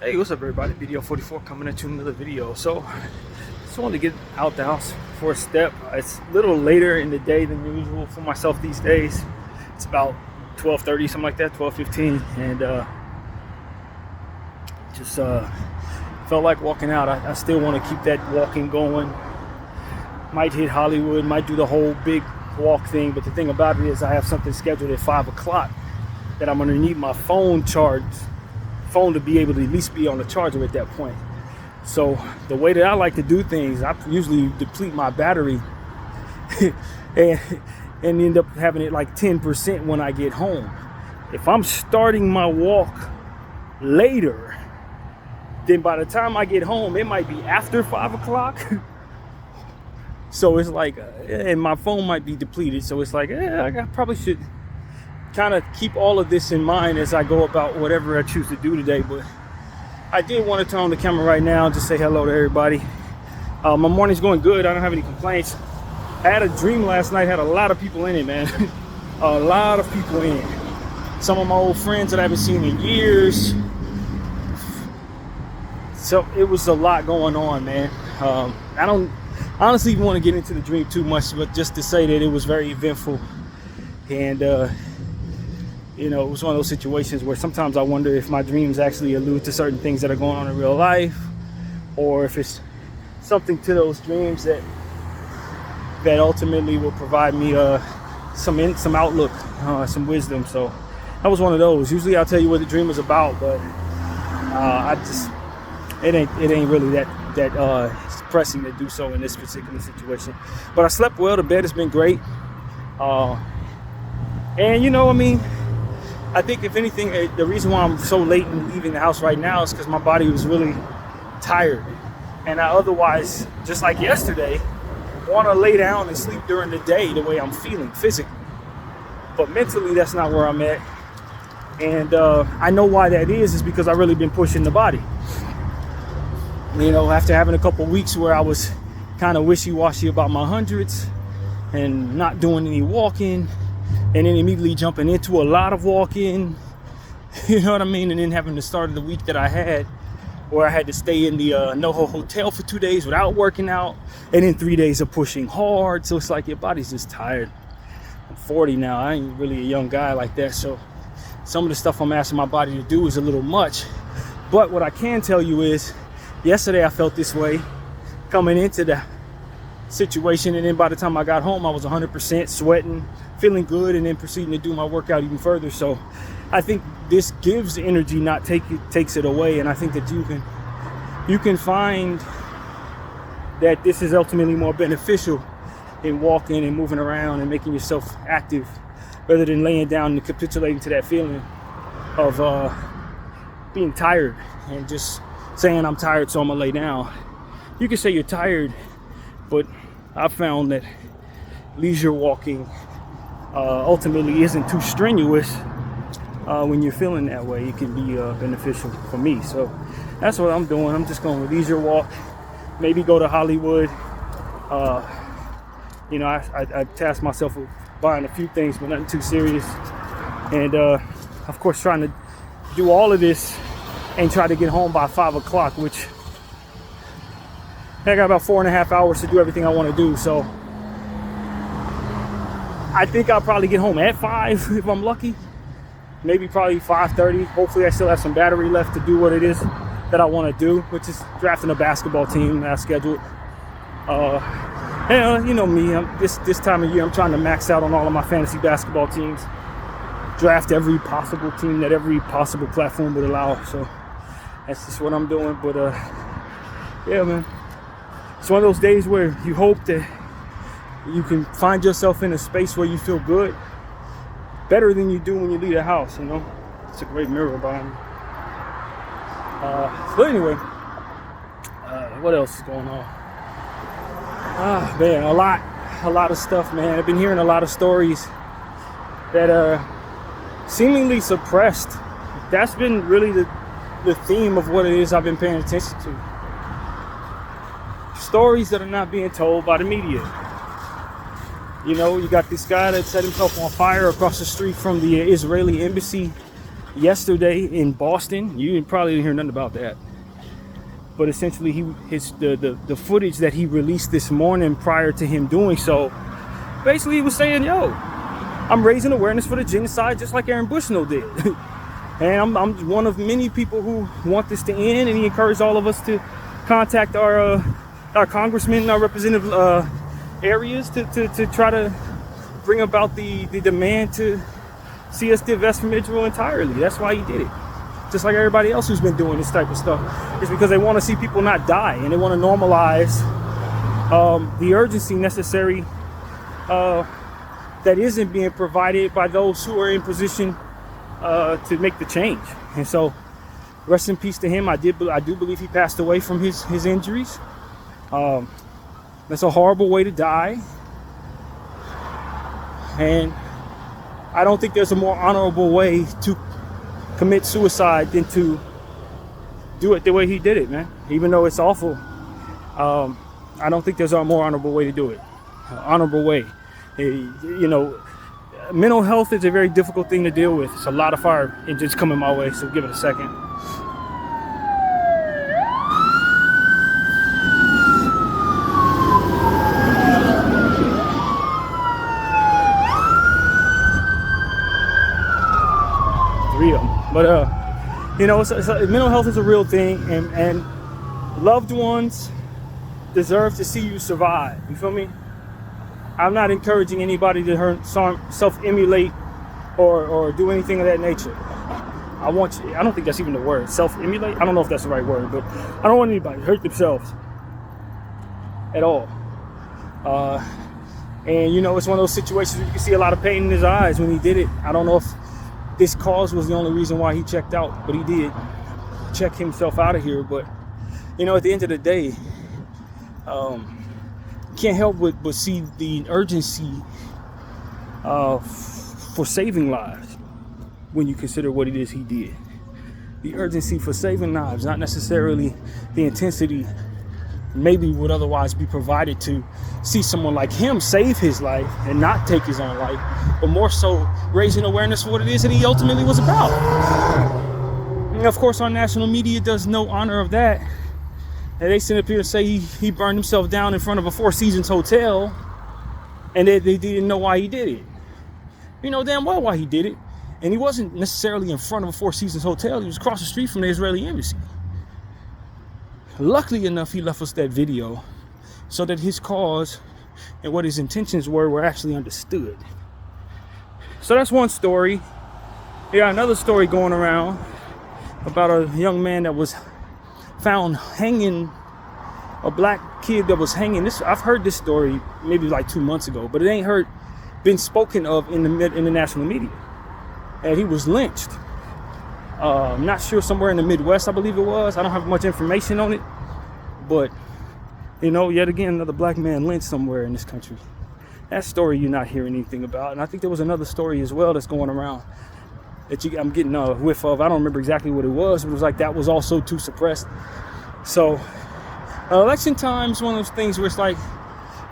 Hey, what's up everybody? Video 44 coming at you another video. So just wanted to get out the house for a step. It's a little later in the day than usual for myself these days. It's about 12:30, something like that, 12:15, and just felt like walking out. I still want to keep that walking going. Might hit Hollywood, might do the whole big walk thing, but the thing about it is I have something scheduled at 5 o'clock that I'm gonna need my phone to be able to at least be on the charger at that point. So the way that I like to do things, I usually deplete my battery and end up having it like 10% when I get home. If I'm starting my walk later, then by the time I get home, it might be after 5 o'clock. So it's like, and my phone might be depleted. So it's like, I probably should kind of keep all of this in mind as I go about whatever I choose to do today. But I did want to turn on the camera right now and just say hello to everybody. My morning's going good. I don't have any complaints. I had a dream last night, had a lot of people in it, man. A lot of people in it. Some of my old friends that I haven't seen in years. So it was a lot going on, man. I don't honestly want to get into the dream too much, but just to say that it was very eventful. And you know, it was one of those situations where sometimes I wonder if my dreams actually allude to certain things that are going on in real life, or if it's something to those dreams that ultimately will provide me some outlook, some wisdom. So that was one of those. Usually I'll tell you what the dream was about, but it ain't really that pressing to do so in this particular situation. But I slept well. The bed has been great, and you know, I mean, I think if anything, the reason why I'm so late in leaving the house right now is because my body was really tired. And I otherwise, just like yesterday, want to lay down and sleep during the day the way I'm feeling physically. But mentally, that's not where I'm at. And I know why that is because I've really been pushing the body. You know, after having a couple weeks where I was kind of wishy-washy about my hundreds and not doing any walking, and then immediately jumping into a lot of walking, you know what I mean? And then having the start of the week that I had, where I had to stay in the NoHo hotel for 2 days without working out, and then 3 days of pushing hard. So it's like your body's just tired. I'm 40 now. I ain't really a young guy like that. So some of the stuff I'm asking my body to do is a little much. But what I can tell you is, yesterday I felt this way coming into the situation, and then by the time I got home I was 100% sweating, feeling good, and then proceeding to do my workout even further. So I think this gives energy, not takes it away. And I think that you can find that this is ultimately more beneficial in walking and moving around and making yourself active, rather than laying down and capitulating to that feeling of being tired and just saying I'm tired, so I'm gonna lay down. You can say you're tired, but I've found that leisure walking ultimately isn't too strenuous. When you're feeling that way, it can be beneficial for me. So that's what I'm doing. I'm just going to leisure walk, maybe go to Hollywood. You know, I tasked myself with buying a few things, but nothing too serious. And of course, trying to do all of this and try to get home by 5 o'clock, which I got about 4.5 hours to do everything I want to do. So I think I'll probably get home at 5 if I'm lucky. Maybe probably 5:30. Hopefully I still have some battery left to do what it is that I want to do, which is drafting a basketball team that I scheduled. And you know me, this time of year I'm trying to max out on all of my fantasy basketball teams. Draft every possible team that every possible platform would allow. So that's just what I'm doing. But yeah, man. It's one of those days where you hope that you can find yourself in a space where you feel good, better than you do when you leave the house, you know? It's a great mirror behind me. But anyway, what else is going on? Man, a lot of stuff, man. I've been hearing a lot of stories that are seemingly suppressed. That's been really the theme of what it is I've been paying attention to. Stories that are not being told by the media. You know, you got this guy that set himself on fire across the street from the Israeli embassy yesterday in Boston. You probably didn't hear nothing about that. But essentially, the footage that he released this morning prior to him doing so, basically he was saying, yo, I'm raising awareness for the genocide just like Aaron Bushnell did. And I'm one of many people who want this to end, and he encouraged all of us to contact our congressmen and our representative areas to try to bring about the demand to see us divest from Israel entirely. That's why he did it. Just like everybody else who's been doing this type of stuff. It's because they want to see people not die, and they want to normalize the urgency necessary that isn't being provided by those who are in position to make the change. And so, rest in peace to him. I do believe he passed away from his injuries. That's a horrible way to die. And I don't think there's a more honorable way to commit suicide than to do it the way he did it, man. Even though it's awful, I don't think there's a more honorable way to do it. Honorable way. You know, mental health is a very difficult thing to deal with. It's a lot of fire engines coming my way, so give it a second. Three of them. But, you know, mental health is a real thing, and loved ones deserve to see you survive. You feel me? I'm not encouraging anybody to self-emulate or do anything of that nature. I don't think that's even the word, self-emulate. I don't know if that's the right word, but I don't want anybody to hurt themselves at all. And, you know, it's one of those situations where you can see a lot of pain in his eyes when he did it. I don't know if this cause was the only reason why he checked out, but he did check himself out of here. But, you know, at the end of the day, can't help but see the urgency for saving lives when you consider what it is he did. The urgency for saving lives, not necessarily the intensity maybe would otherwise be provided to see someone like him save his life and not take his own life, but more so raising awareness for what it is that he ultimately was about. And of course, our national media does no honor of that. And they sit up here and say he burned himself down in front of a Four Seasons hotel, and they didn't know why he did it. You know damn well why he did it. And he wasn't necessarily in front of a Four Seasons hotel. He was across the street from the Israeli embassy. Luckily enough, he left us that video so that his cause and what his intentions were actually understood. So that's one story. You got another story going around about a young man that was found hanging, a black kid that was hanging. I've heard this story maybe like 2 months ago, but it ain't been spoken of in the national media. And he was lynched. I'm not sure, somewhere in the Midwest, I believe it was. I don't have much information on it, but you know, yet again, another black man lynched somewhere in this country. That story you're not hearing anything about. And I think there was another story as well that's going around that I'm getting a whiff of. I don't remember exactly what it was, but it was like that was also too suppressed. So election time is one of those things where it's like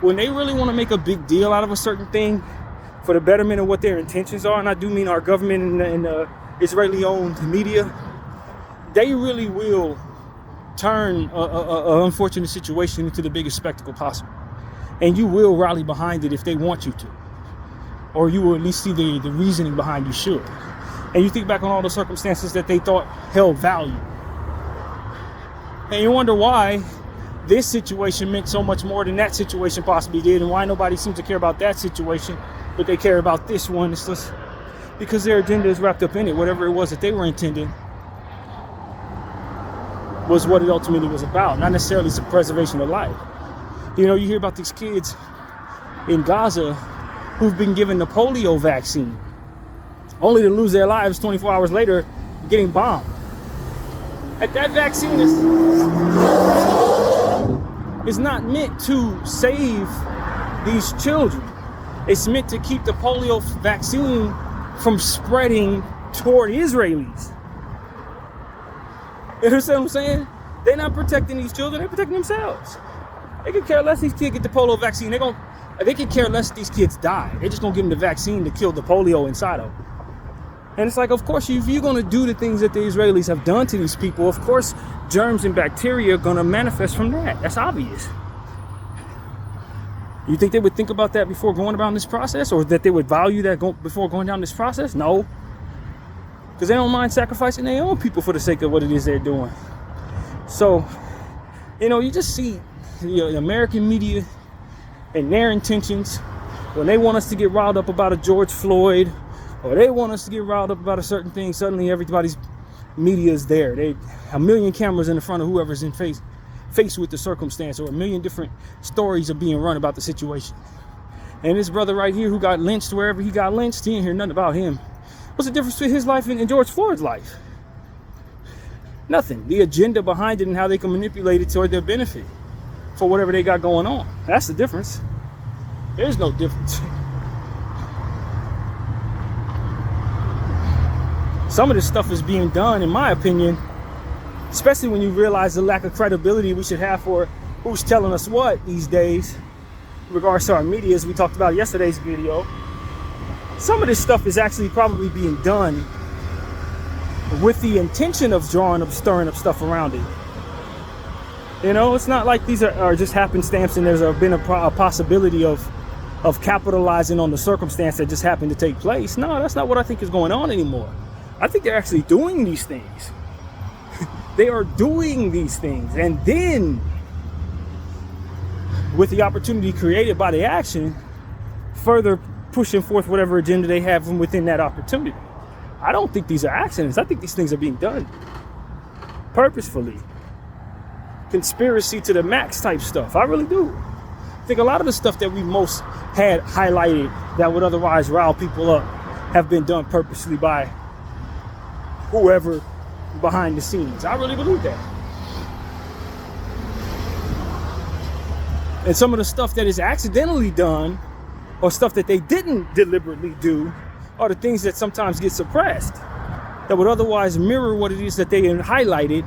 when they really want to make a big deal out of a certain thing for the betterment of what their intentions are, and I do mean our government and Israeli-owned media, they really will turn an unfortunate situation into the biggest spectacle possible. And you will rally behind it if they want you to. Or you will at least see the reasoning behind you should. And you think back on all the circumstances that they thought held value. And you wonder why this situation meant so much more than that situation possibly did, and why nobody seems to care about that situation, but they care about this one. It's just because their agenda is wrapped up in it. Whatever it was that they were intending was what it ultimately was about, not necessarily the preservation of life. You know, you hear about these kids in Gaza who've been given the polio vaccine, only to lose their lives 24 hours later getting bombed. And that vaccine is not meant to save these children. It's meant to keep the polio vaccine from spreading toward Israelis. You understand what I'm saying? They're not protecting these children, they're protecting themselves. They could care less these kids get the polio vaccine. They could care less these kids die. They're just gonna give them the vaccine to kill the polio inside of them. And it's like, of course, if you're going to do the things that the Israelis have done to these people, of course, germs and bacteria are going to manifest from that. That's obvious. You think they would think about that before going down this process, or that they would value that before going down this process? No. Because they don't mind sacrificing their own people for the sake of what it is they're doing. So, you just see the American media and their intentions when they want us to get riled up about a George Floyd, or they want us to get riled up about a certain thing. Suddenly everybody's media is there. They a million cameras in the front of whoever's faced with the circumstance, or a million different stories are being run about the situation. And this brother right here who got lynched wherever he got lynched, he didn't hear nothing about him. What's the difference between his life and George Floyd's life? Nothing. The agenda behind it and how they can manipulate it toward their benefit for whatever they got going on. That's the difference. There's no difference. Some of this stuff is being done, in my opinion, especially when you realize the lack of credibility we should have for who's telling us what these days in regards to our media, as we talked about in yesterday's video. Some of this stuff is actually probably being done with the intention of stirring up stuff around it. It's not like these are just happenstance and there's been a possibility of capitalizing on the circumstance that just happened to take place. No, that's not what I think is going on anymore. I think they're actually doing these things. They are doing these things, and then with the opportunity created by the action, further pushing forth whatever agenda they have from within that opportunity. I don't think these are accidents. I think these things are being done purposefully. Conspiracy to the max type stuff. I really do. I think a lot of the stuff that we most had highlighted that would otherwise rile people up have been done purposely by whoever behind the scenes. I really believe that. And some of the stuff that is accidentally done, or stuff that they didn't deliberately do, are the things that sometimes get suppressed, that would otherwise mirror what it is that they highlighted,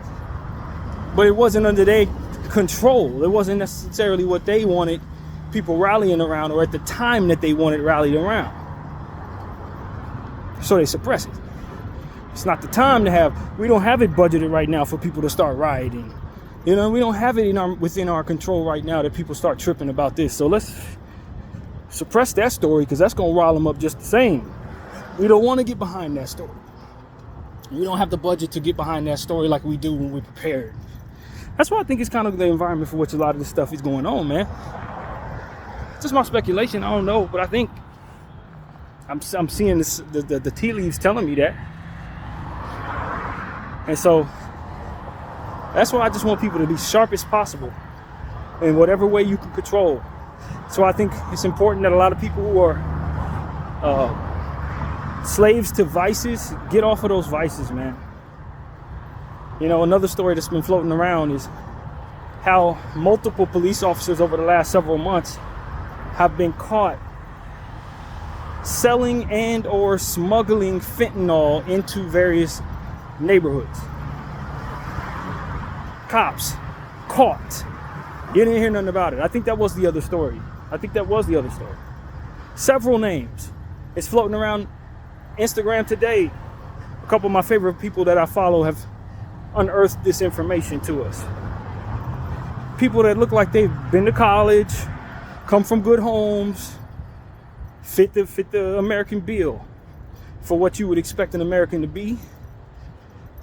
but it wasn't under their control. It wasn't necessarily what they wanted people rallying around, or at the time that they wanted rallied around. So they suppress it. It's not the time to we don't have it budgeted right now for people to start rioting. We don't have it within our control right now that people start tripping about this. So let's suppress that story, because that's going to rile them up just the same. We don't want to get behind that story. We don't have the budget to get behind that story like we do when we're prepared. That's why I think it's kind of the environment for which a lot of this stuff is going on, man. It's just my speculation. I don't know, but I think I'm seeing this, the tea leaves telling me that. And so that's why I just want people to be sharp as possible in whatever way you can control. So I think it's important that a lot of people who are slaves to vices get off of those vices, man. Another story that's been floating around is how multiple police officers over the last several months have been caught selling and or smuggling fentanyl into various neighborhoods. Cops caught. You didn't hear nothing about it. I think that was the other story. Several names. It's floating around Instagram today. A couple of my favorite people that I follow have unearthed this information to us. People that look like they've been to college, come from good homes, fit the American bill for what you would expect an American to be.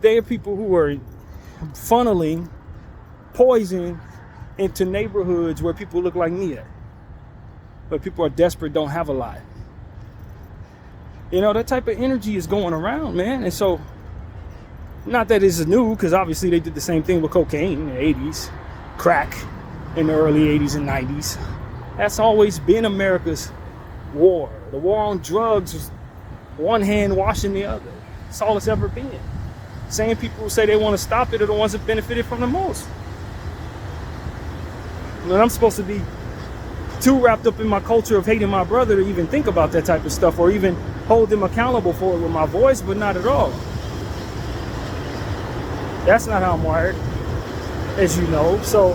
They are people who are funneling poison into neighborhoods where people look like me at. But people are desperate, don't have a lot. That type of energy is going around, man. And so, not that it's new, because obviously they did the same thing with cocaine in the 80s, crack in the early 80s and 90s. That's always been America's war. The war on drugs was one hand washing the other. That's all it's ever been. Same people who say they want to stop it are the ones that benefited from the most. And I'm supposed to be too wrapped up in my culture of hating my brother to even think about that type of stuff, or even hold them accountable for it with my voice, but not at all. That's not how I'm wired, as you know. So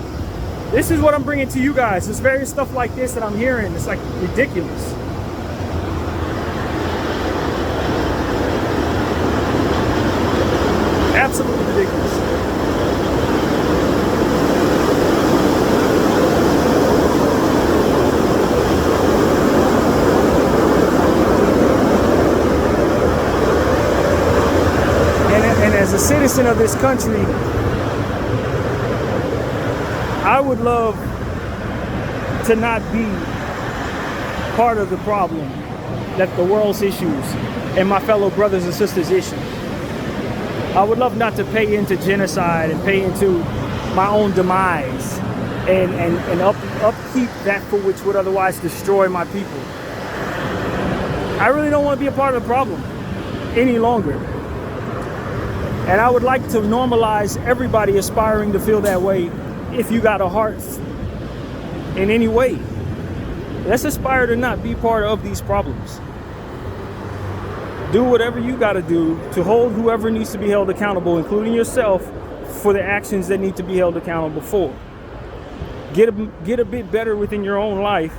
this is what I'm bringing to you guys. There's various stuff like this that I'm hearing. It's like ridiculous. absolutely ridiculous. And as a citizen of this country, I would love to not be part of the problem that the world's issues and my fellow brothers and sisters' issues. I would love not to pay into genocide and pay into my own demise and upkeep that for which would otherwise destroy my people. I really don't want to be a part of the problem any longer. And I would like to normalize everybody aspiring to feel that way. If you got a heart in any way, let's aspire to not be part of these problems. Do whatever you got to do to hold whoever needs to be held accountable, including yourself, for the actions that need to be held accountable for. Get a bit better within your own life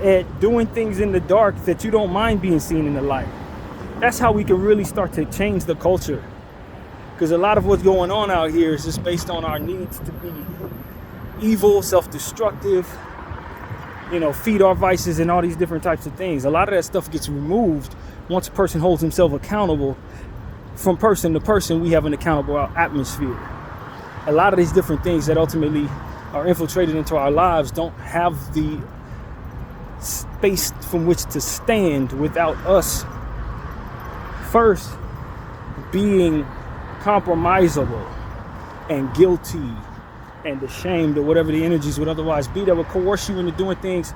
at doing things in the dark that you don't mind being seen in the light. That's how we can really start to change the culture. Because a lot of what's going on out here is just based on our needs to be evil, self-destructive, feed our vices and all these different types of things. A lot of that stuff gets removed once a person holds himself accountable. From person to person, we have an accountable atmosphere. A lot of these different things that ultimately are infiltrated into our lives don't have the space from which to stand without us first being compromisable and guilty and ashamed, or whatever the energies would otherwise be that would coerce you into doing things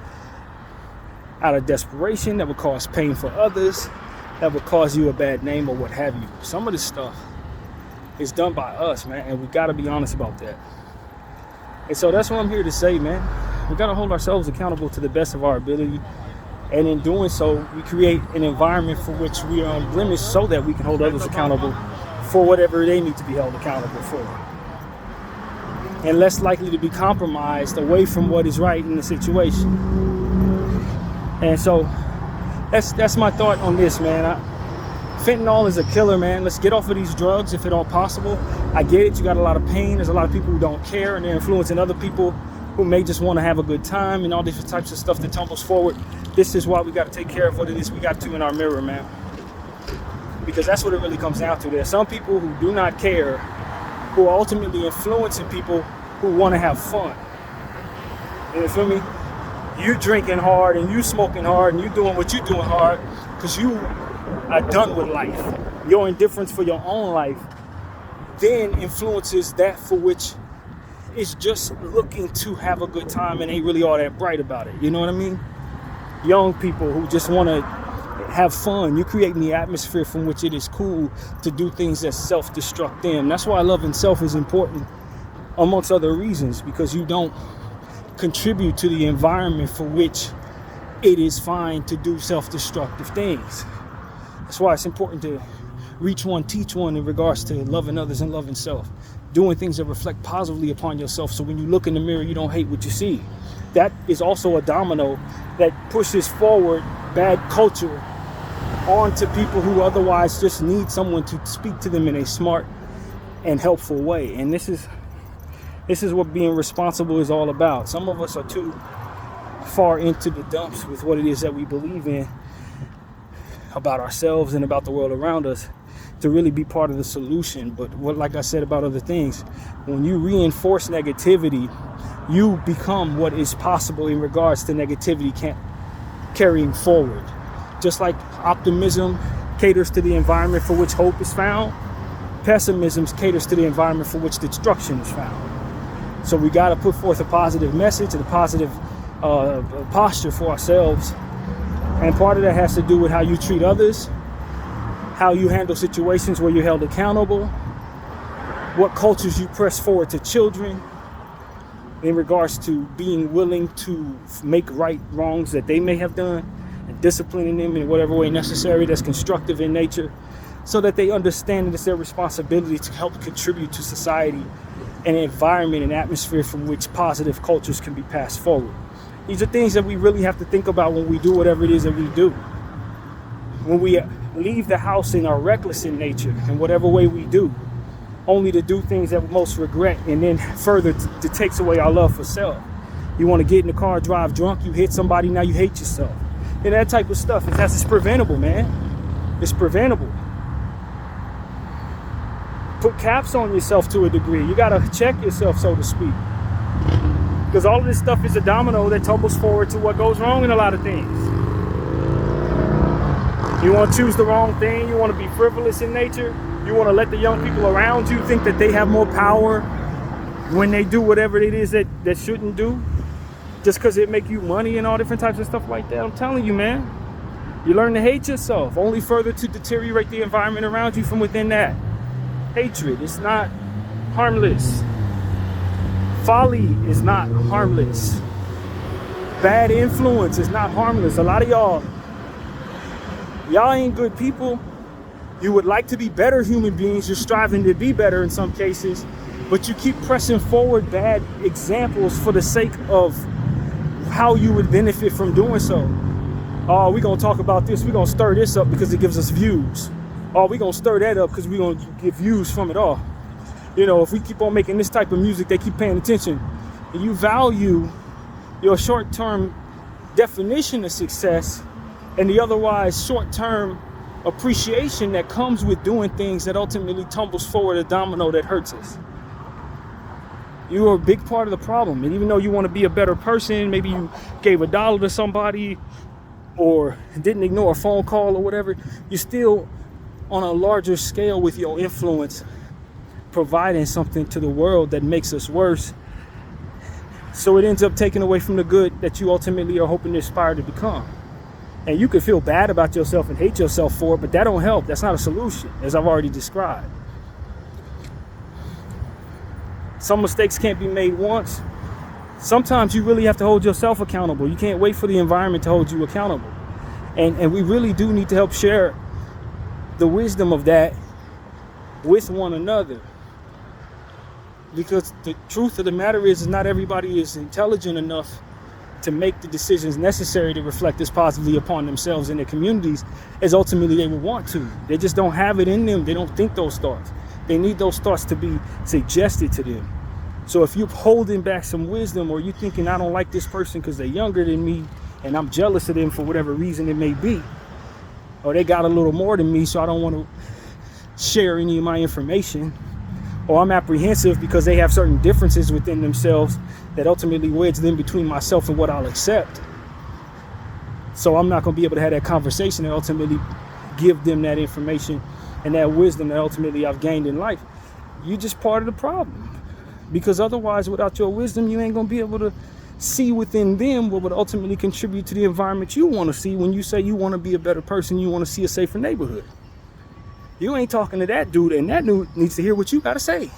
out of desperation, that would cause pain for others, that would cause you a bad name or what have you. Some of this stuff is done by us, man, and we got to be honest about that. And so that's what I'm here to say, man. We got to hold ourselves accountable to the best of our ability, and in doing so, we create an environment for which we are unblemished so that we can hold others accountable for whatever they need to be held accountable for, and less likely to be compromised away from what is right in the situation. And so that's my thought on this, man. Fentanyl is a killer, man. Let's get off of these drugs if at all possible. I get it, you got a lot of pain. There's a lot of people who don't care, and they're influencing other people who may just want to have a good time and all different types of stuff that tumbles forward. This is why we got to take care of what it is we got to in our mirror, man. Because that's what it really comes down to. There are some people who do not care, who are ultimately influencing people who want to have fun. You feel me? You drinking hard and you smoking hard and you doing what you doing hard because you are done with life. Your indifference for your own life then influences that for which is just looking to have a good time and ain't really all that bright about it. You know what I mean? Young people who just want to have fun. You're creating the atmosphere from which it is cool to do things that self-destruct them. That's why loving self is important, amongst other reasons, because you don't contribute to the environment for which it is fine to do self-destructive things. That's why it's important to reach one, teach one in regards to loving others and loving self. Doing things that reflect positively upon yourself, so when you look in the mirror, you don't hate what you see. That is also a domino that pushes forward bad culture onto people who otherwise just need someone to speak to them in a smart and helpful way. And this is what being responsible is all about. Some of us are too far into the dumps with what it is that we believe in about ourselves and about the world around us to really be part of the solution. But like I said about other things, when you reinforce negativity, you become what is possible in regards to negativity carrying forward. Just like optimism caters to the environment for which hope is found, pessimism caters to the environment for which destruction is found. So we got to put forth a positive message and a positive posture for ourselves. And part of that has to do with how you treat others, how you handle situations where you're held accountable, what cultures you press forward to children in regards to being willing to make right wrongs that they may have done and disciplining them in whatever way necessary that's constructive in nature, so that they understand that it's their responsibility to help contribute to society and an environment and atmosphere from which positive cultures can be passed forward. These are things that we really have to think about when we do whatever it is that we do. When we leave the house and are reckless in nature in whatever way we do, only to do things that we most regret, and then further to takes away our love for self. You want to get in the car, drive drunk, you hit somebody, now you hate yourself. And that type of stuff, it's preventable, man. It's preventable. Put caps on yourself to a degree. You got to check yourself, so to speak. Because all of this stuff is a domino that tumbles forward to what goes wrong in a lot of things. You want to choose the wrong thing. You want to be frivolous in nature. You want to let the young people around you think that they have more power when they do whatever it is that shouldn't do, just because it make you money and all different types of stuff like that. I'm telling you, man, you learn to hate yourself, only further to deteriorate the environment around you from within that. Hatred is not harmless. Folly is not harmless. Bad influence is not harmless. A lot of y'all ain't good people. You would like to be better human beings. You're striving to be better in some cases, but you keep pressing forward bad examples for the sake of how you would benefit from doing so. Oh, we're going to talk about this. We're going to stir this up because it gives us views. Oh, we're going to stir that up because we're going to get views from it all. You know, if we keep on making this type of music, they keep paying attention. And you value your short-term definition of success and the otherwise short-term appreciation that comes with doing things that ultimately tumbles forward a domino that hurts us. You are a big part of the problem. And even though you want to be a better person, maybe you gave $1 to somebody or didn't ignore a phone call or whatever, you're still on a larger scale with your influence, providing something to the world that makes us worse. So it ends up taking away from the good that you ultimately are hoping to aspire to become. And you can feel bad about yourself and hate yourself for it, but that don't help. That's not a solution, as I've already described. Some mistakes can't be made once. Sometimes you really have to hold yourself accountable. You can't wait for the environment to hold you accountable. And we really do need to help share the wisdom of that with one another. Because the truth of the matter is not everybody is intelligent enough to make the decisions necessary to reflect this positively upon themselves and their communities as ultimately they would want to. They just don't have it in them. They don't think those thoughts. They need those thoughts to be suggested to them. So if you're holding back some wisdom, or you thinking, I don't like this person because they're younger than me and I'm jealous of them for whatever reason it may be, or they got a little more than me so I don't want to share any of my information, or I'm apprehensive because they have certain differences within themselves that ultimately wedge them between myself and what I'll accept. So I'm not going to be able to have that conversation and ultimately give them that information and that wisdom that ultimately I've gained in life. You're just part of the problem. Because otherwise, without your wisdom, you ain't going to be able to see within them what would ultimately contribute to the environment you want to see. When you say you want to be a better person, you want to see a safer neighborhood. You ain't talking to that dude, and that dude needs to hear what you got to say.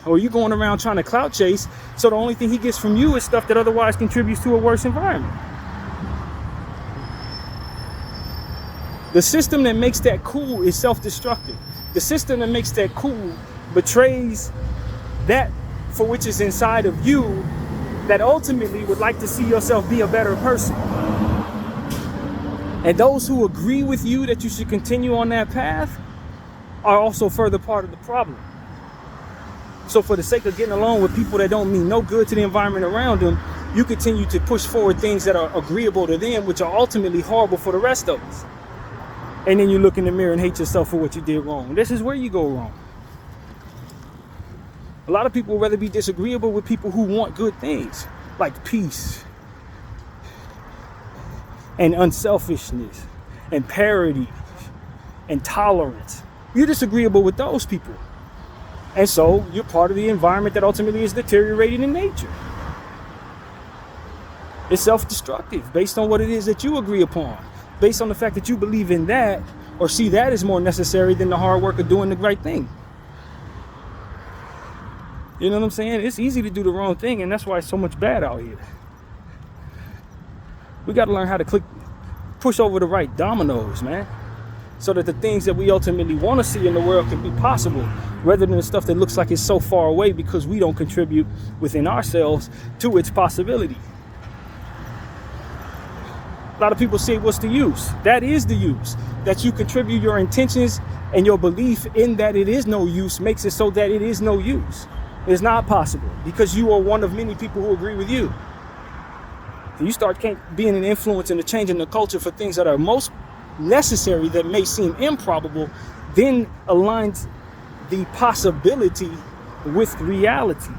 Or you going around trying to clout chase, so the only thing he gets from you is stuff that otherwise contributes to a worse environment. The system that makes that cool is self-destructive. The system that makes that cool betrays that for which is inside of you, that ultimately would like to see yourself be a better person. And those who agree with you that you should continue on that path are also further part of the problem. So for the sake of getting along with people that don't mean no good to the environment around them, you continue to push forward things that are agreeable to them, which are ultimately horrible for the rest of us. And then you look in the mirror and hate yourself for what you did wrong. This is where you go wrong. A lot of people would rather be disagreeable with people who want good things, like peace and unselfishness and parity and tolerance. You're disagreeable with those people. And so you're part of the environment that ultimately is deteriorating in nature. It's self-destructive based on what it is that you agree upon, based on the fact that you believe in that or see that as more necessary than the hard work of doing the right thing. You know what I'm saying? It's easy to do the wrong thing, and that's why it's so much bad out here. We got to learn how to push over the right dominoes, man, so that the things that we ultimately want to see in the world can be possible, rather than the stuff that looks like it's so far away because we don't contribute within ourselves to its possibility. A lot of people say, what's the use? That is the use. That you contribute your intentions and your belief in that it is no use makes it so that it is no use. It's not possible because you are one of many people who agree with you. You start being an influence in the change in the culture for things that are most necessary that may seem improbable, then aligns the possibility with reality.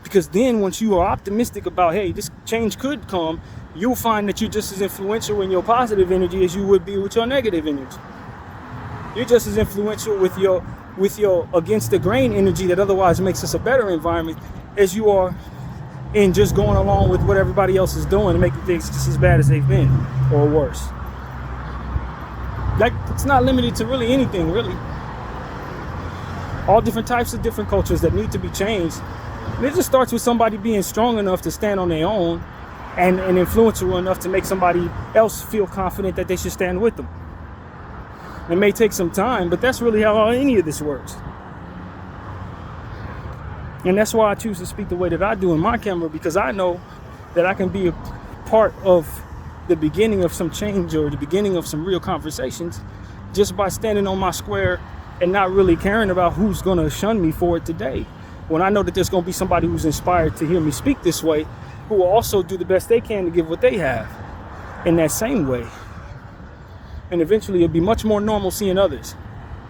Because then once you are optimistic about, hey, this change could come, you'll find that you're just as influential in your positive energy as you would be with your negative energy. You're just as influential with your against the grain energy that otherwise makes us a better environment as you are in just going along with what everybody else is doing and making things just as bad as they've been or worse. Like, it's not limited to really anything, really. All different types of different cultures that need to be changed. And it just starts with somebody being strong enough to stand on their own and influential enough to make somebody else feel confident that they should stand with them. It may take some time, but that's really how any of this works. And that's why I choose to speak the way that I do in my camera, because I know that I can be a part of the beginning of some change or the beginning of some real conversations just by standing on my square and not really caring about who's going to shun me for it today. When I know that there's going to be somebody who's inspired to hear me speak this way, who will also do the best they can to give what they have in that same way. And eventually it'll be much more normal seeing others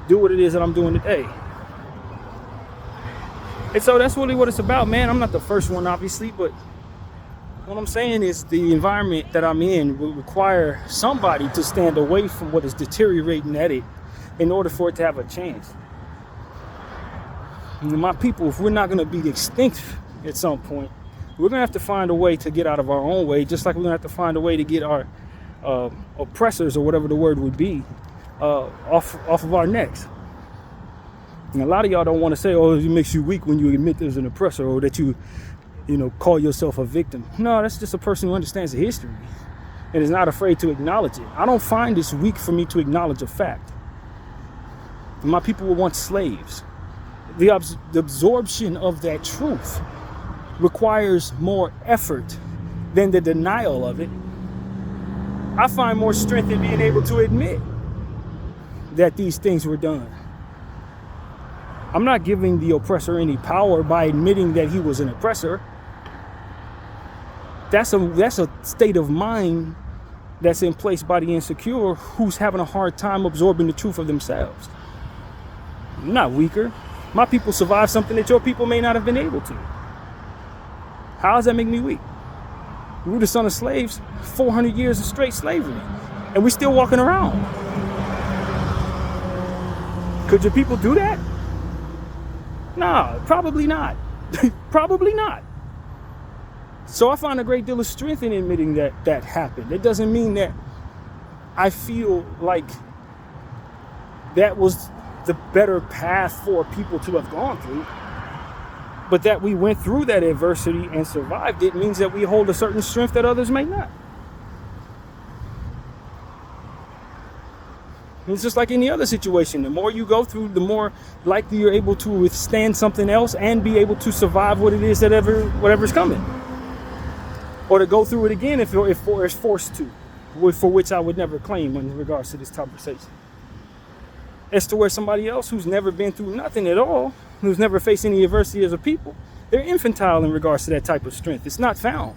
do what it is that I'm doing today. And so that's really what it's about, man. I'm not the first one, obviously, but what I'm saying is the environment that I'm in will require somebody to stand away from what is deteriorating at it in order for it to have a chance. And my people, if we're not going to be extinct at some point, we're going to have to find a way to get out of our own way, just like we're going to have to find a way to get our oppressors, or whatever the word would be, off of our necks. And a lot of y'all don't want to say, oh, it makes you weak when you admit there's an oppressor, or that you call yourself a victim. No, that's just a person who understands the history and is not afraid to acknowledge it. I don't find this weak for me to acknowledge a fact. My people were once slaves. The absorption of that truth requires more effort than the denial of it. I find more strength in being able to admit that these things were done. I'm not giving the oppressor any power by admitting that he was an oppressor. That's a state of mind that's in place by the insecure who's having a hard time absorbing the truth of themselves. I'm not weaker. My people survived something that your people may not have been able to. How does that make me weak? We were the son of slaves, 400 years of straight slavery, and we're still walking around. Could your people do that? Nah, probably not. Probably not. So I find a great deal of strength in admitting that that happened. It doesn't mean that I feel like that was the better path for people to have gone through, but that we went through that adversity and survived it means that we hold a certain strength that others may not. It's just like any other situation. The more you go through, the more likely you're able to withstand something else and be able to survive what it is that whatever's coming, or to go through it again if it's forced to, for which I would never claim in regards to this conversation. As to where somebody else who's never been through nothing at all, who's never faced any adversity as a people, they're infantile in regards to that type of strength. It's not found.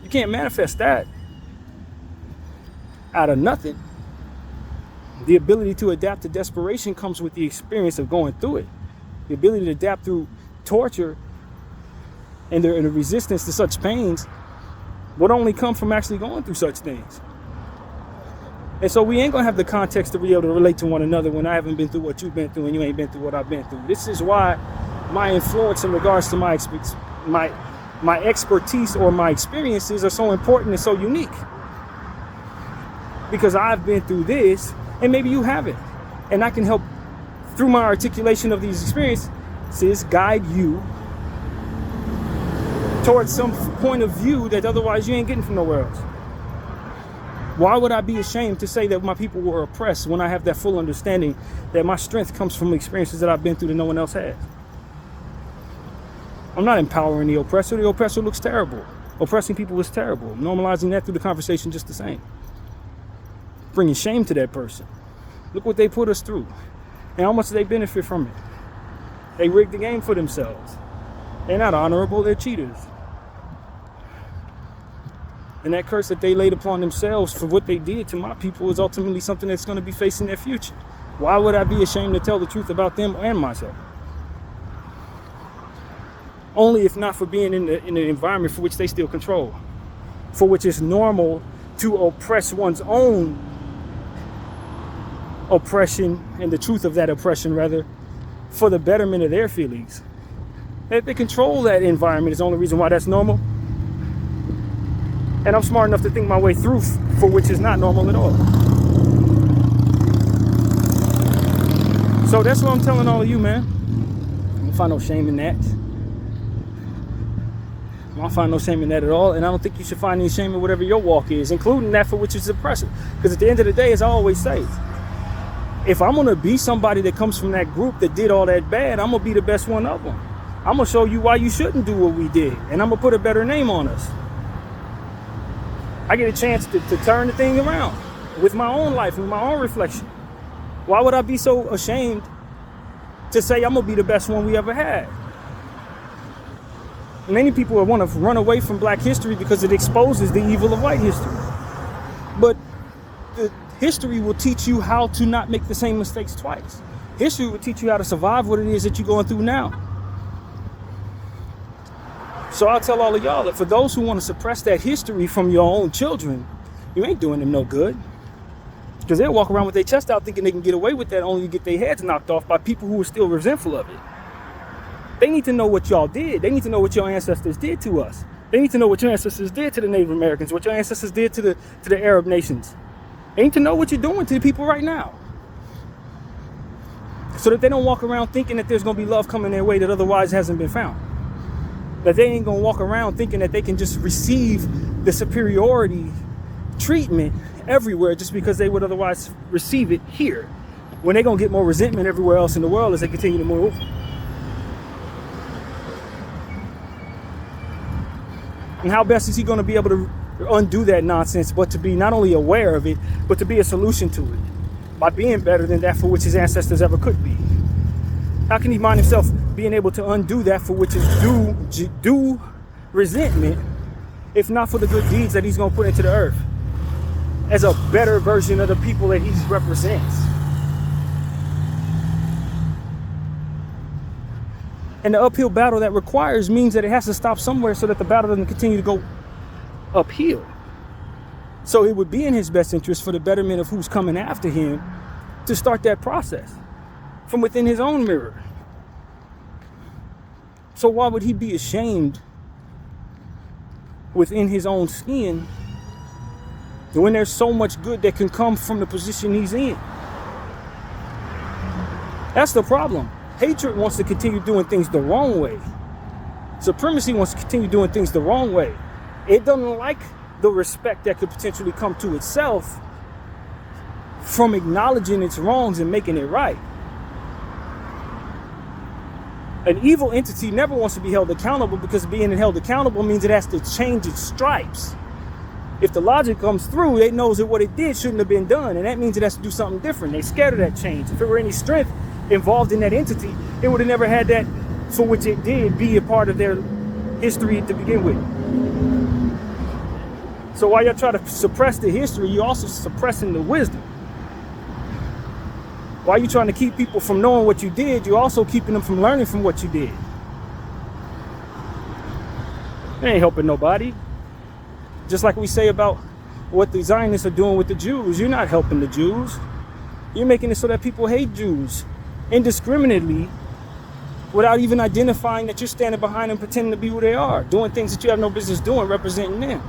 You can't manifest that out of nothing. The ability to adapt to desperation comes with the experience of going through it. The ability to adapt through torture and the resistance to such pains would only come from actually going through such things. And so we ain't gonna have the context to be able to relate to one another when I haven't been through what you've been through and you ain't been through what I've been through. This is why my influence in regards to my expertise or my experiences are so important and so unique. Because I've been through this and maybe you haven't. And I can help, through my articulation of these experiences, guide you towards some point of view that otherwise you ain't getting from nowhere else. Why would I be ashamed to say that my people were oppressed when I have that full understanding that my strength comes from experiences that I've been through that no one else has? I'm not empowering the oppressor. The oppressor looks terrible. Oppressing people is terrible. Normalizing that through the conversation just the same. Bringing shame to that person. Look what they put us through. And how much do they benefit from it? They rigged the game for themselves. They're not honorable, they're cheaters. And that curse that they laid upon themselves for what they did to my people is ultimately something that's going to be facing their future. Why would I be ashamed to tell the truth about them and myself? Only if not for being in an environment for which they still control. For which it's normal to oppress one's own oppression and the truth of that oppression, rather, for the betterment of their feelings. If they control that environment is the only reason why that's normal. And I'm smart enough to think my way through for which is not normal at all. So that's what I'm telling all of you, man. I don't find no shame in that. I don't find no shame in that at all. And I don't think you should find any shame in whatever your walk is, including that for which is oppressive. Because at the end of the day, as I always say, if I'm going to be somebody that comes from that group that did all that bad, I'm going to be the best one of them. I'm going to show you why you shouldn't do what we did. And I'm going to put a better name on us. I get a chance to turn the thing around with my own life, with my own reflection. Why would I be so ashamed to say I'm going to be the best one we ever had? Many people want to run away from black history because it exposes the evil of white history. But the history will teach you how to not make the same mistakes twice. History will teach you how to survive what it is that you're going through now. So I'll tell all of y'all that for those who want to suppress that history from your own children, you ain't doing them no good. Because they'll walk around with their chest out thinking they can get away with that only to get their heads knocked off by people who are still resentful of it. They need to know what y'all did. They need to know what your ancestors did to us. They need to know what your ancestors did to the Native Americans, what your ancestors did to the Arab nations. They need to know what you're doing to the people right now. So that they don't walk around thinking that there's going to be love coming their way that otherwise hasn't been found. That they ain't going to walk around thinking that they can just receive the superiority treatment everywhere just because they would otherwise receive it here. When they're going to get more resentment everywhere else in the world as they continue to move. And how best is he going to be able to undo that nonsense, but to be not only aware of it, but to be a solution to it by being better than that for which his ancestors ever could be? How can he find himself being able to undo that for which is due resentment, if not for the good deeds that he's going to put into the earth as a better version of the people that he represents? And the uphill battle that requires means that it has to stop somewhere so that the battle doesn't continue to go uphill. So it would be in his best interest for the betterment of who's coming after him to start that process from within his own mirror. So why would he be ashamed within his own skin when there's so much good that can come from the position he's in? That's the problem. Hatred wants to continue doing things the wrong way. Supremacy wants to continue doing things the wrong way. It doesn't like the respect that could potentially come to itself from acknowledging its wrongs and making it right. An evil entity never wants to be held accountable because being held accountable means it has to change its stripes. If the logic comes through, it knows that what it did shouldn't have been done, and that means it has to do something different. They're scared of that change. If there were any strength involved in that entity, it would have never had that for which it did be a part of their history to begin with. So while you're trying to suppress the history, you're also suppressing the wisdom. While you're trying to keep people from knowing what you did, you're also keeping them from learning from what you did. It ain't helping nobody. Just like we say about what the Zionists are doing with the Jews, you're not helping the Jews. You're making it so that people hate Jews indiscriminately without even identifying that you're standing behind them, pretending to be who they are, doing things that you have no business doing, representing them.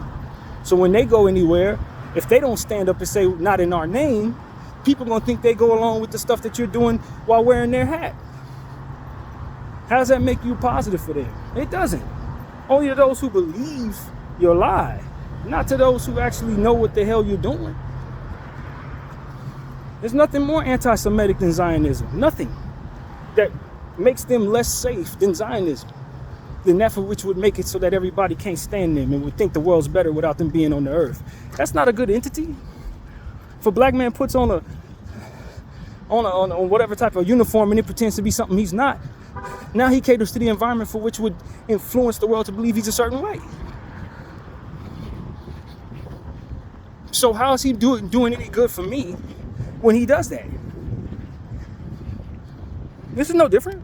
So when they go anywhere, if they don't stand up and say, not in our name, people are going to think they go along with the stuff that you're doing while wearing their hat. How does that make you positive for them? It doesn't. Only to those who believe your lie, not to those who actually know what the hell you're doing. There's nothing more anti-Semitic than Zionism. Nothing that makes them less safe than Zionism. than that for which would make it so that everybody can't stand them and would think the world's better without them being on the earth. That's not a good entity. If a black man puts on whatever type of uniform and it pretends to be something he's not, now he caters to the environment for which would influence the world to believe he's a certain way. So how is he doing any good for me when he does that? This is no different.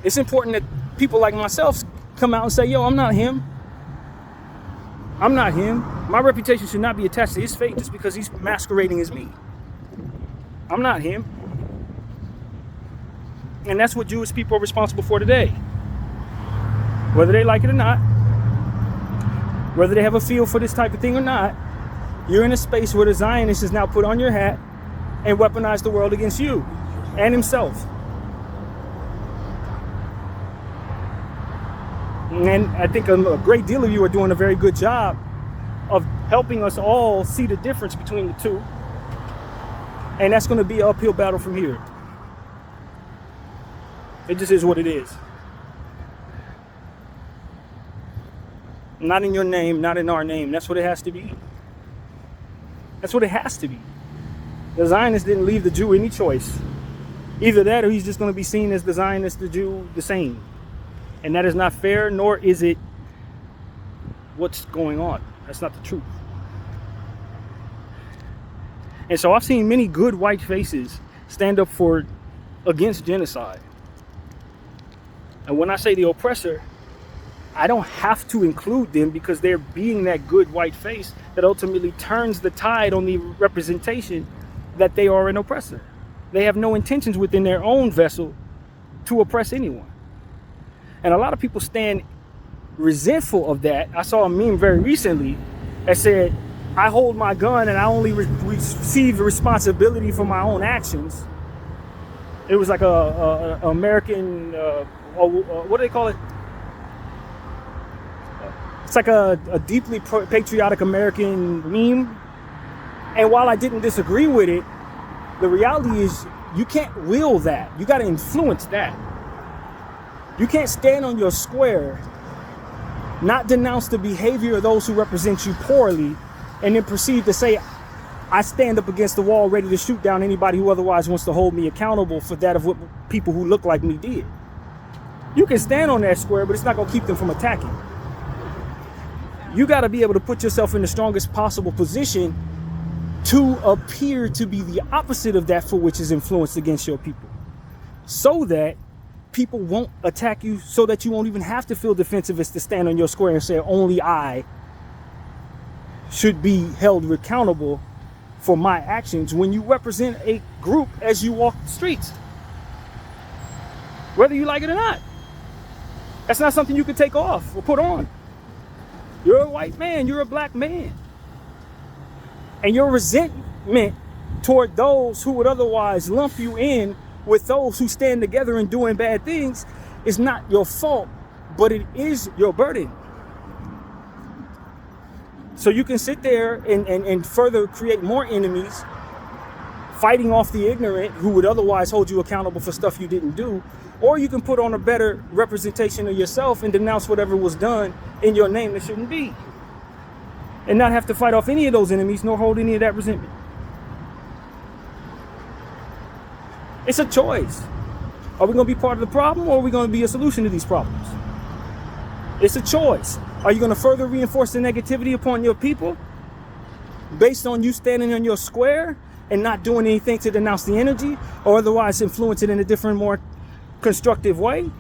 It's important that people like myself come out and say, yo, I'm not him. I'm not him. My reputation should not be attached to his fate just because he's masquerading as me. I'm not him. And that's what Jewish people are responsible for today. Whether they like it or not, whether they have a feel for this type of thing or not, you're in a space where the Zionist has now put on your hat and weaponized the world against you and himself. And I think a great deal of you are doing a very good job of helping us all see the difference between the two. And that's going to be an uphill battle from here. It just is what it is. Not in your name, not in our name. That's what it has to be. That's what it has to be. The Zionist didn't leave the Jew any choice. Either that or he's just going to be seen as the Zionist, the Jew, the same. And that is not fair, nor is it what's going on. That's not the truth. And so I've seen many good white faces stand up against genocide. And when I say the oppressor, I don't have to include them because they're being that good white face that ultimately turns the tide on the representation that they are an oppressor. They have no intentions within their own vessel to oppress anyone. And a lot of people stand resentful of that. I saw a meme very recently that said, I hold my gun and I only receive the responsibility for my own actions. It was like a American, what do they call it? It's like a deeply patriotic American meme. And while I didn't disagree with it, the reality is you can't will that. You got to influence that. You can't stand on your square, not denounce the behavior of those who represent you poorly, and then proceed to say, I stand up against the wall ready to shoot down anybody who otherwise wants to hold me accountable for that of what people who look like me did. You can stand on that square, but it's not going to keep them from attacking. You got to be able to put yourself in the strongest possible position to appear to be the opposite of that for which is influenced against your people, so that people won't attack you, so that you won't even have to feel defensive as to stand on your square and say, only I should be held accountable for my actions when you represent a group as you walk the streets. Whether you like it or not. That's not something you can take off or put on. You're a white man, you're a black man. And your resentment toward those who would otherwise lump you in with those who stand together and doing bad things is not your fault, but it is your burden. So you can sit there and further create more enemies, fighting off the ignorant who would otherwise hold you accountable for stuff you didn't do, or you can put on a better representation of yourself and denounce whatever was done in your name that shouldn't be, and not have to fight off any of those enemies nor hold any of that resentment. It's a choice. Are we going to be part of the problem, or are we going to be a solution to these problems? It's a choice. Are you going to further reinforce the negativity upon your people based on you standing on your square and not doing anything to denounce the energy, or otherwise influence it in a different, more constructive way?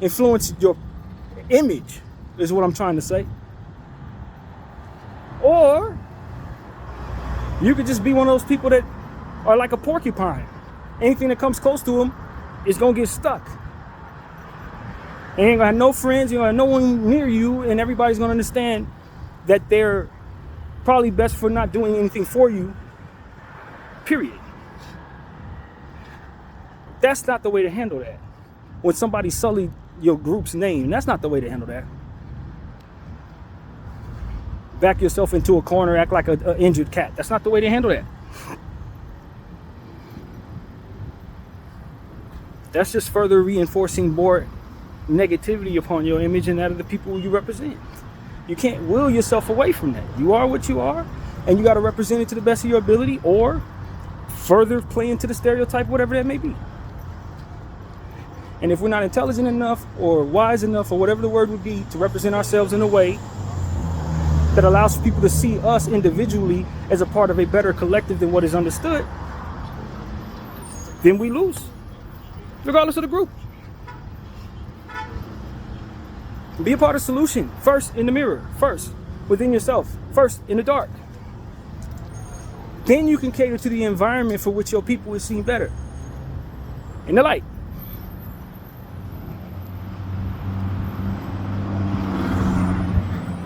Influence your image is what I'm trying to say. Or you could just be one of those people that are like a porcupine. Anything that comes close to them is going to get stuck. You ain't going to have no friends, you ain't going to have no one near you, and everybody's going to understand that they're probably best for not doing anything for you, period. That's not the way to handle that. When somebody sullied your group's name, that's not the way to handle that. Back yourself into a corner, act like an injured cat. That's not the way to handle that. That's just further reinforcing more negativity upon your image and that of the people you represent. You can't will yourself away from that. You are what you are, and you got to represent it to the best of your ability, or further play into the stereotype, whatever that may be. And if we're not intelligent enough or wise enough or whatever the word would be to represent ourselves in a way that allows people to see us individually as a part of a better collective than what is understood, then we lose, regardless of the group. Be a part of the solution. First in the mirror, first within yourself, first in the dark. Then you can cater to the environment for which your people is seen better in the light.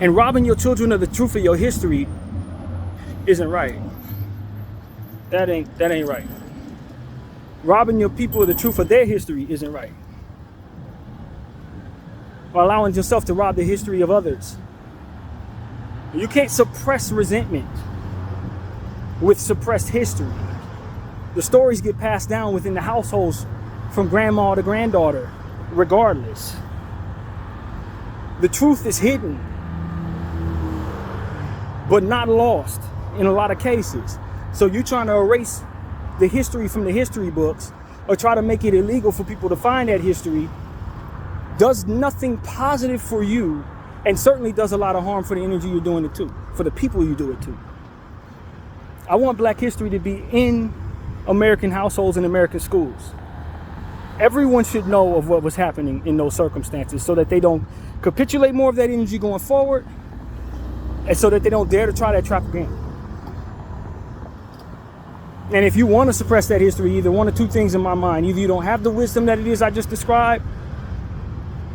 And robbing your children of the truth of your history isn't right. That ain't right. Robbing your people of the truth of their history isn't right. Or allowing yourself to rob the history of others. You can't suppress resentment with suppressed history. The stories get passed down within the households from grandma to granddaughter, regardless. The truth is hidden, but not lost in a lot of cases. So you're trying to erase the history from the history books or try to make it illegal for people to find that history does nothing positive for you, and certainly does a lot of harm for the energy you're doing it to, for the people you do it to. I want Black history to be in American households and American schools. Everyone should know of what was happening in those circumstances so that they don't capitulate more of that energy going forward, and so that they don't dare to try that trap again. And if you want to suppress that history, either one or two things in my mind: either you don't have the wisdom that it is I just described,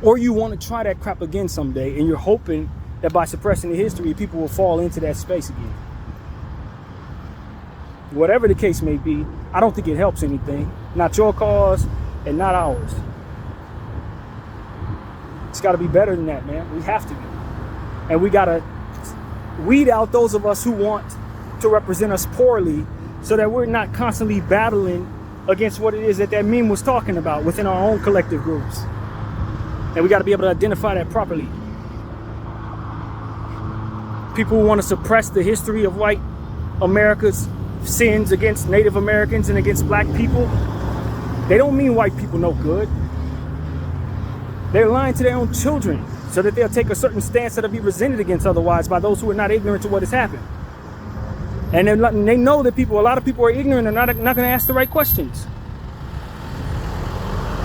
or you want to try that crap again someday, and you're hoping that by suppressing the history, people will fall into that space again. Whatever the case may be, I don't think it helps anything. Not your cause and not ours. It's got to be better than that, man. We have to be. And we got to weed out those of us who want to represent us poorly so that we're not constantly battling against what it is that meme was talking about within our own collective groups. And we got to be able to identify that properly. People who want to suppress the history of white America's sins against Native Americans and against Black people, they don't mean white people no good. They're lying to their own children so that they'll take a certain stance that'll be resented against otherwise by those who are not ignorant to what has happened. And they know that a lot of people are ignorant and not going to ask the right questions.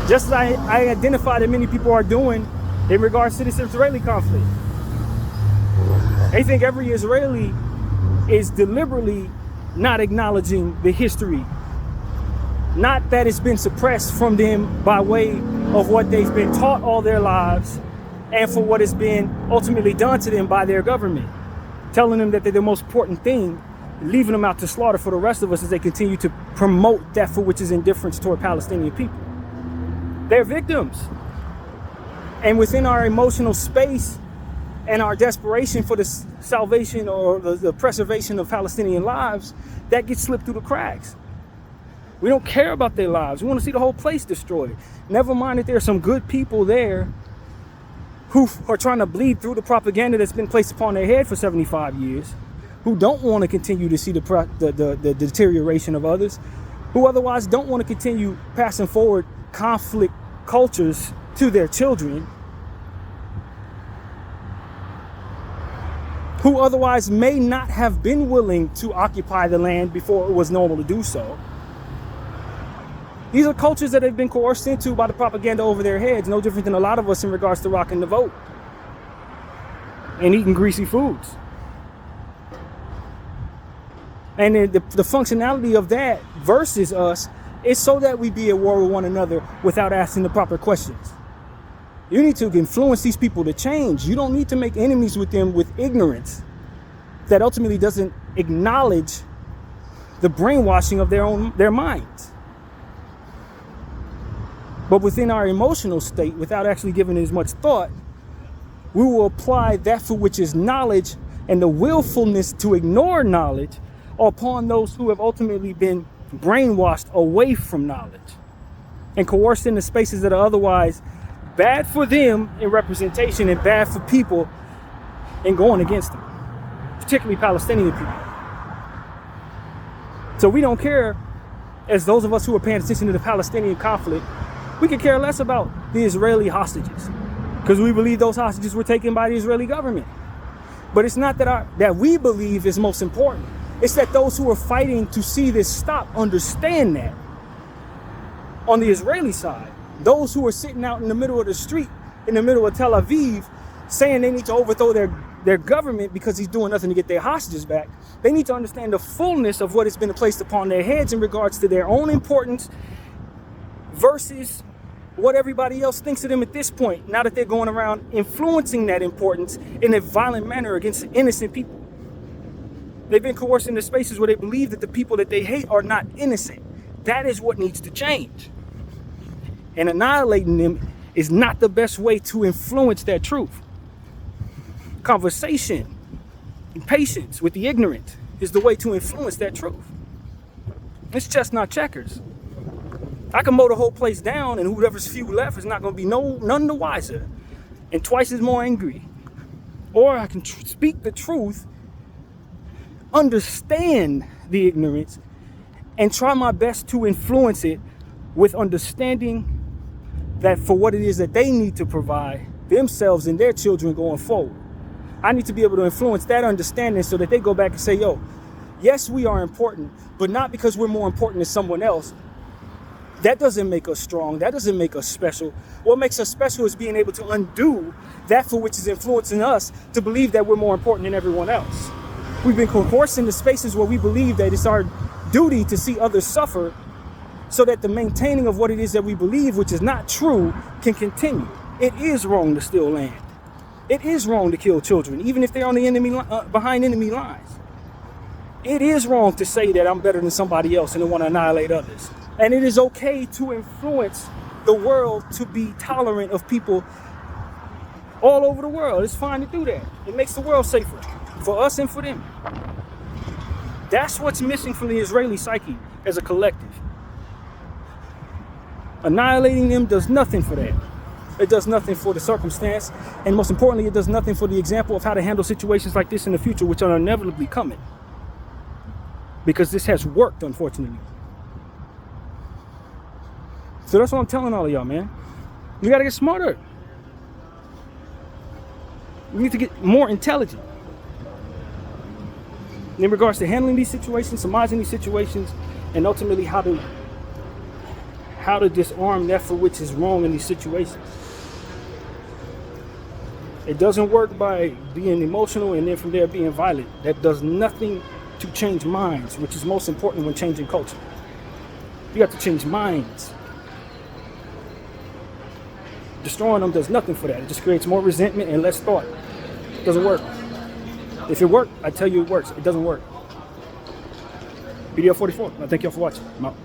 Just as I identify that many people are doing in regards to this Israeli conflict. They think every Israeli is deliberately not acknowledging the history. Not that it's been suppressed from them by way of what they've been taught all their lives and for what has been ultimately done to them by their government. Telling them that they're the most important thing, leaving them out to slaughter for the rest of us as they continue to promote that for which is indifference toward Palestinian people. They're victims. And within our emotional space and our desperation for the salvation or the preservation of Palestinian lives, that gets slipped through the cracks. We don't care about their lives. We want to see the whole place destroyed. Never mind that there are some good people there who are trying to bleed through the propaganda that's been placed upon their head for 75 years, who don't want to continue to see the deterioration of others, who otherwise don't want to continue passing forward conflict cultures to their children, who otherwise may not have been willing to occupy the land before it was normal to do so. These are cultures that have been coerced into by the propaganda over their heads, no different than a lot of us in regards to rocking the vote and eating greasy foods. And the functionality of that versus us is so that we be at war with one another without asking the proper questions. You need to influence these people to change. You don't need to make enemies with them with ignorance that ultimately doesn't acknowledge the brainwashing of their minds. But within our emotional state, without actually giving it as much thought, we will apply that for which is knowledge and the willfulness to ignore knowledge upon those who have ultimately been brainwashed away from knowledge. and coerced into spaces that are otherwise bad for them in representation and bad for people in going against them, particularly Palestinian people. So we don't care, as those of us who are paying attention to the Palestinian conflict, we could care less about the Israeli hostages because we believe those hostages were taken by the Israeli government. But it's not that we believe is most important. It's that those who are fighting to see this stop understand that. On the Israeli side, those who are sitting out in the middle of the street, in the middle of Tel Aviv, saying they need to overthrow their government because he's doing nothing to get their hostages back, they need to understand the fullness of what has been placed upon their heads in regards to their own importance versus what everybody else thinks of them at this point, now that they're going around influencing that importance in a violent manner against innocent people. They've been coerced into spaces where they believe that the people that they hate are not innocent. That is what needs to change. And annihilating them is not the best way to influence that truth. Conversation and patience with the ignorant is the way to influence that truth. It's chestnut checkers. I can mow the whole place down, and whoever's few left is not going to be none the wiser and twice as more angry. Or I can speak the truth, understand the ignorance, and try my best to influence it with understanding that for what it is that they need to provide themselves and their children going forward. I need to be able to influence that understanding so that they go back and say, yo, yes, we are important, but not because we're more important than someone else. That doesn't make us strong. That doesn't make us special. What makes us special is being able to undo that for which is influencing us to believe that we're more important than everyone else. We've been coerced into spaces where we believe that it's our duty to see others suffer so that the maintaining of what it is that we believe, which is not true, can continue. It is wrong to steal land. It is wrong to kill children, even if they're on the enemy behind enemy lines. It is wrong to say that I'm better than somebody else and to want to annihilate others. And it is okay to influence the world to be tolerant of people all over the world. It's fine to do that. It makes the world safer for us and for them. That's what's missing from the Israeli psyche as a collective. Annihilating them does nothing for that. It does nothing for the circumstance. And most importantly, it does nothing for the example of how to handle situations like this in the future, which are inevitably coming. Because this has worked, unfortunately. So that's what I'm telling all of y'all, man. We got to get smarter. We need to get more intelligent in regards to handling these situations, surmising these situations, and ultimately how to disarm that for which is wrong in these situations. It doesn't work by being emotional and then from there being violent. That does nothing to change minds, which is most important when changing culture. You got to change minds. Destroying them does nothing for that. It just creates more resentment and less thought. It doesn't work. If it worked, I tell you it works. It doesn't work. BDL 44. I thank y'all for watching. I'm out.